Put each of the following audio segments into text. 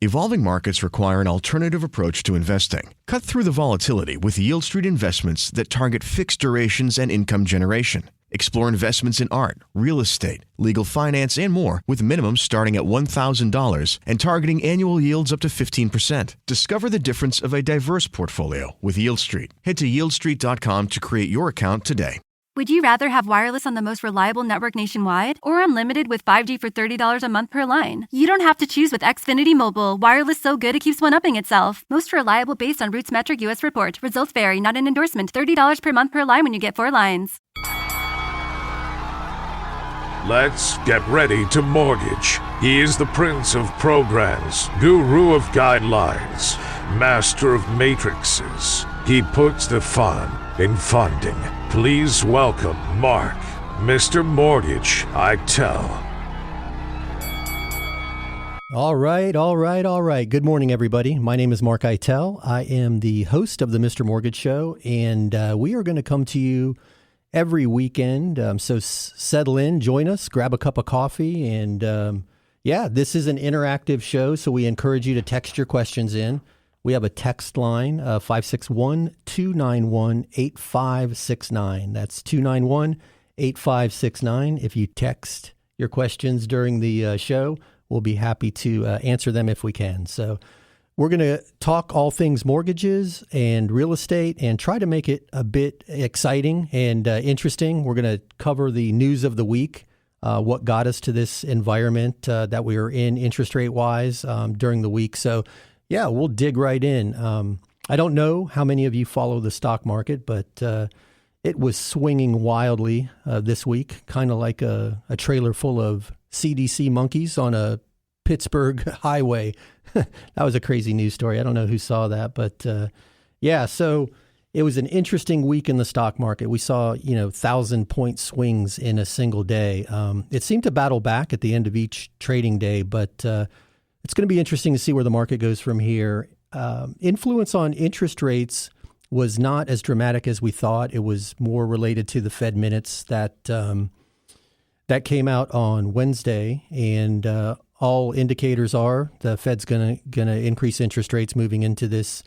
Evolving markets require an alternative approach to investing. Cut through the volatility with Yield Street investments that target fixed durations and income generation. Explore investments in art, real estate, legal finance, and more with minimums starting at $1,000 and targeting annual yields up to 15%. Discover the difference of a diverse portfolio with Yield Street. Head to yieldstreet.com to create your account today. Would you rather have wireless on the most reliable network nationwide or unlimited with 5G for $30 a month per line? You don't have to choose with Xfinity Mobile. Wireless so good it keeps one-upping itself. Most reliable based on Roots Metric US report. Results vary, not an endorsement. $30 per month per line when you get 4 lines. Let's get ready to mortgage. He is the prince of programs, guru of guidelines, master of matrices. He puts the fun in funding. Please welcome Mark, Mr. Mortgage Eitel. All right. Good morning, everybody. My name is Mark Eitel. I am the host of the Mr. Mortgage Show, and we are going to come to you every weekend. So settle in, join us, grab a cup of coffee, and this is an interactive show, so we encourage you to text your questions in. We have a text line, 561-291-8569. That's 291-8569. If you text your questions during the show, we'll be happy to answer them if we can. So we're going to talk all things mortgages and real estate and try to make it a bit exciting and interesting. We're going to cover the news of the week, what got us to this environment that we were in interest rate-wise during the week. So yeah, we'll dig right in. I don't know how many of you follow the stock market, but it was swinging wildly this week, kind of like a trailer full of CDC monkeys on a Pittsburgh highway. That was a crazy news story. I don't know who saw that, but so it was an interesting week in the stock market. We saw, 1,000-point swings in a single day. It seemed to battle back at the end of each trading day, but it's going to be interesting to see where the market goes from here. Influence on interest rates was not as dramatic as we thought. It was more related to the Fed minutes that came out on Wednesday, and all indicators are the Fed's going to increase interest rates moving into this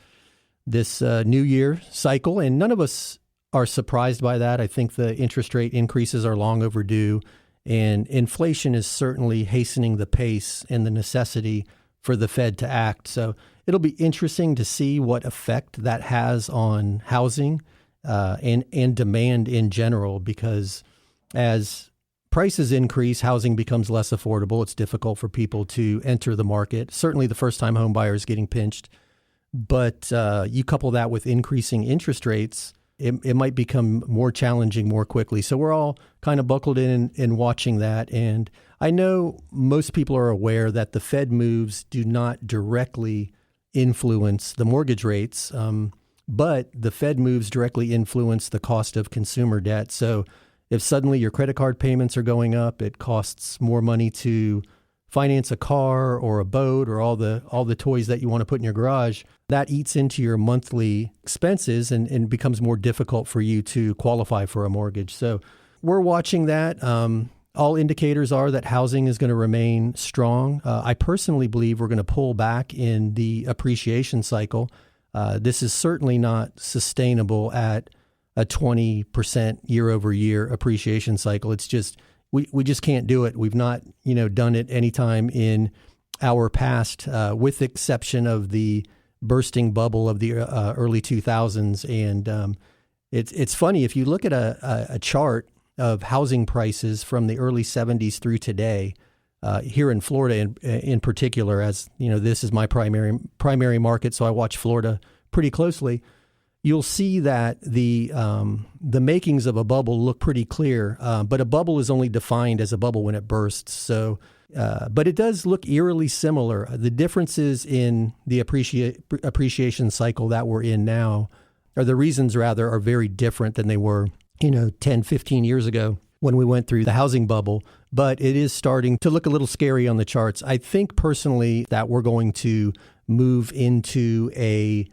new year cycle, and none of us are surprised by that. I think the interest rate increases are long overdue. And inflation is certainly hastening the pace and the necessity for the Fed to act. So it'll be interesting to see what effect that has on housing and demand in general, because as prices increase, housing becomes less affordable. It's difficult for people to enter the market. Certainly the first-time home buyer is getting pinched. But you couple that with increasing interest rates, it might become more challenging more quickly. So we're all kind of buckled in and watching that. And I know most people are aware that the Fed moves do not directly influence the mortgage rates, but the Fed moves directly influence the cost of consumer debt. So if suddenly your credit card payments are going up, it costs more money to finance a car or a boat or all the toys that you want to put in your garage, that eats into your monthly expenses and becomes more difficult for you to qualify for a mortgage. So we're watching that. All indicators are that housing is going to remain strong. I personally believe we're going to pull back in the appreciation cycle. This is certainly not sustainable at a 20% year over year appreciation cycle. It's just we just can't do it. We've not, done it anytime in our past, with the exception of the bursting bubble of the early 2000s. And it's funny, if you look at a chart of housing prices from the early 70s through today, here in Florida in particular, as this is my primary market, so I watch Florida pretty closely. You'll see that the makings of a bubble look pretty clear, but a bubble is only defined as a bubble when it bursts. So, but it does look eerily similar. The differences in the appreciation cycle that we're in now, or the reasons rather, are very different than they were, 10, 15 years ago when we went through the housing bubble. But it is starting to look a little scary on the charts. I think personally that we're going to move into a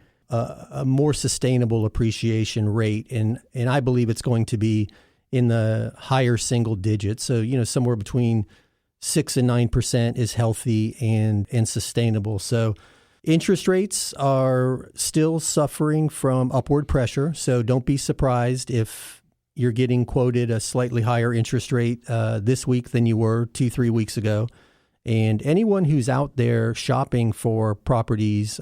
more sustainable appreciation rate. And I believe it's going to be in the higher single digits. So, somewhere between 6 and 9% is healthy and sustainable. So interest rates are still suffering from upward pressure. So don't be surprised if you're getting quoted a slightly higher interest rate this week than you were 2-3 weeks ago. And anyone who's out there shopping for properties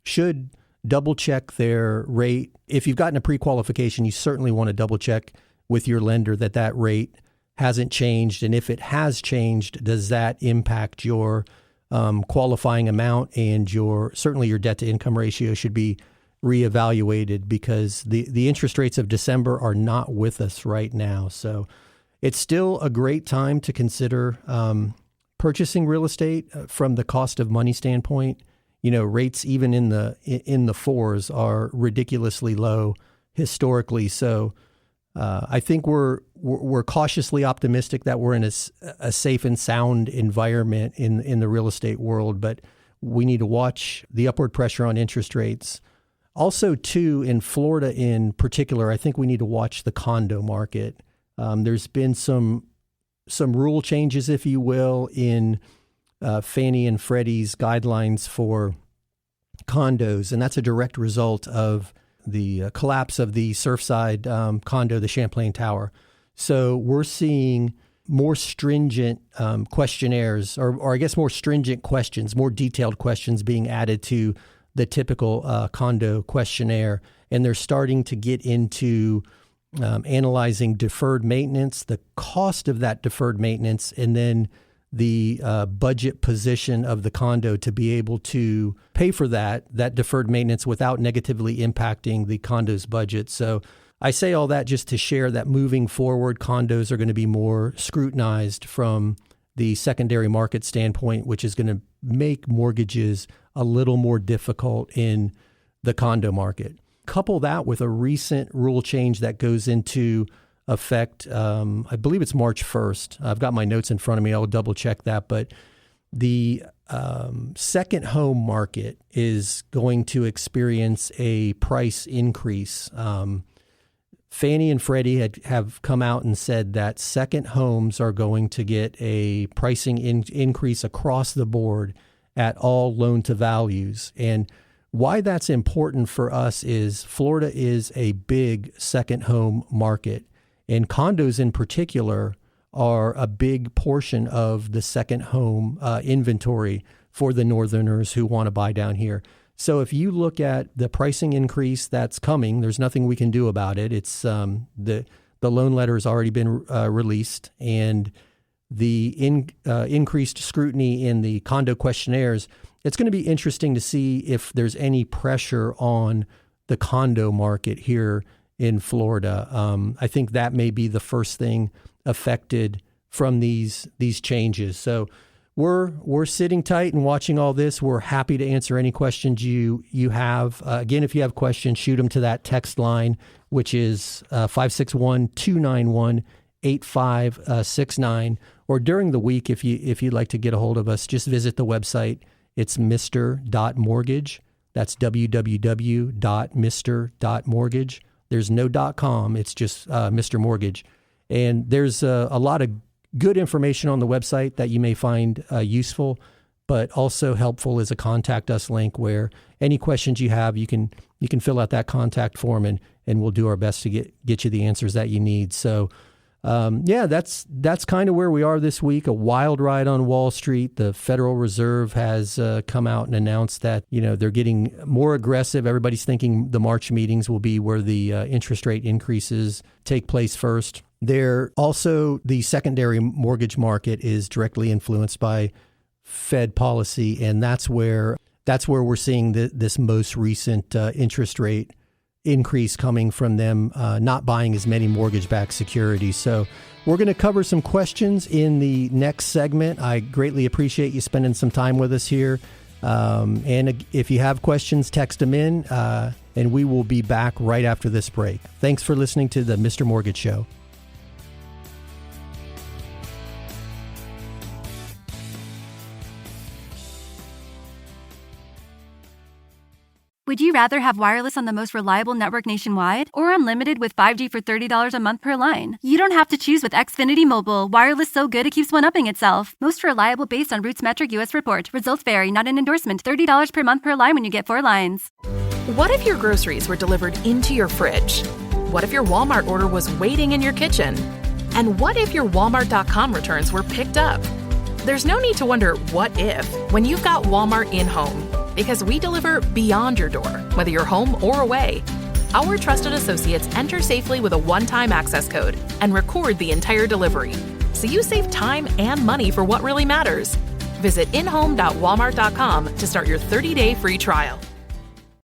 should double check their rate. If you've gotten a pre-qualification, you certainly want to double check with your lender that rate hasn't changed. And if it has changed, does that impact your qualifying amount, and certainly your debt to income ratio should be reevaluated, because the interest rates of December are not with us right now. So it's still a great time to consider purchasing real estate from the cost of money standpoint. Rates even in the fours are ridiculously low historically. So I think we're cautiously optimistic that we're in a safe and sound environment in the real estate world, but we need to watch the upward pressure on interest rates. Also, too, in Florida in particular, I think we need to watch the condo market. There's been some rule changes, if you will, in Fannie and Freddie's guidelines for condos, and that's a direct result of the collapse of the Surfside condo, the Champlain Tower. So we're seeing more stringent questionnaires, or I guess more stringent questions, more detailed questions being added to the typical condo questionnaire. And they're starting to get into analyzing deferred maintenance, the cost of that deferred maintenance, and then the budget position of the condo to be able to pay for that deferred maintenance without negatively impacting the condo's budget. So I say all that just to share that moving forward, condos are going to be more scrutinized from the secondary market standpoint, which is going to make mortgages a little more difficult in the condo market. Couple that with a recent rule change that goes into effect, I believe it's March 1st. I've got my notes in front of me. I'll double check that. But the second home market is going to experience a price increase. Fannie and Freddie have come out and said that second homes are going to get a pricing increase across the board at all loan to values. And why that's important for us is Florida is a big second home market. And condos in particular are a big portion of the second home inventory for the Northerners who want to buy down here. So if you look at the pricing increase that's coming, there's nothing we can do about it. It's the loan letter has already been released, and the increased scrutiny in the condo questionnaires. It's going to be interesting to see if there's any pressure on the condo market here in Florida. I think that may be the first thing affected from these changes. So we're sitting tight and watching all this. We're happy to answer any questions you have. Again, if you have questions, shoot them to that text line, which is 561-291-8569. Or during the week, if you'd like to get a hold of us, just visit the website. It's Mr.Mortgage. That's www.mr.mortgage. There's no .com. It's just Mr. Mortgage. And there's a lot of good information on the website that you may find useful, but also helpful is a contact us link where any questions you have, you can fill out that contact form and we'll do our best to get you the answers that you need. So that's kind of where we are this week. A wild ride on Wall Street. The Federal Reserve has come out and announced that they're getting more aggressive. Everybody's thinking the March meetings will be where the interest rate increases take place first. The secondary mortgage market is directly influenced by Fed policy, and that's where we're seeing this most recent interest rate increase coming from them not buying as many mortgage-backed securities. So we're going to cover some questions in the next segment. I greatly appreciate you spending some time with us here. And if you have questions, text them in, and we will be back right after this break. Thanks for listening to the Mr. Mortgage Show. Would you rather have wireless on the most reliable network nationwide or unlimited with 5G for $30 a month per line? You don't have to choose with Xfinity Mobile. Wireless so good it keeps one-upping itself. Most reliable based on Roots Metric US report. Results vary, not an endorsement. $30 per month per line when you get 4 lines. What if your groceries were delivered into your fridge? What if your Walmart order was waiting in your kitchen? And what if your Walmart.com returns were picked up? There's no need to wonder what if when you've got Walmart in-home, because we deliver beyond your door, whether you're home or away. Our trusted associates enter safely with a one-time access code and record the entire delivery, so you save time and money for what really matters. Visit inhome.walmart.com to start your 30-day free trial.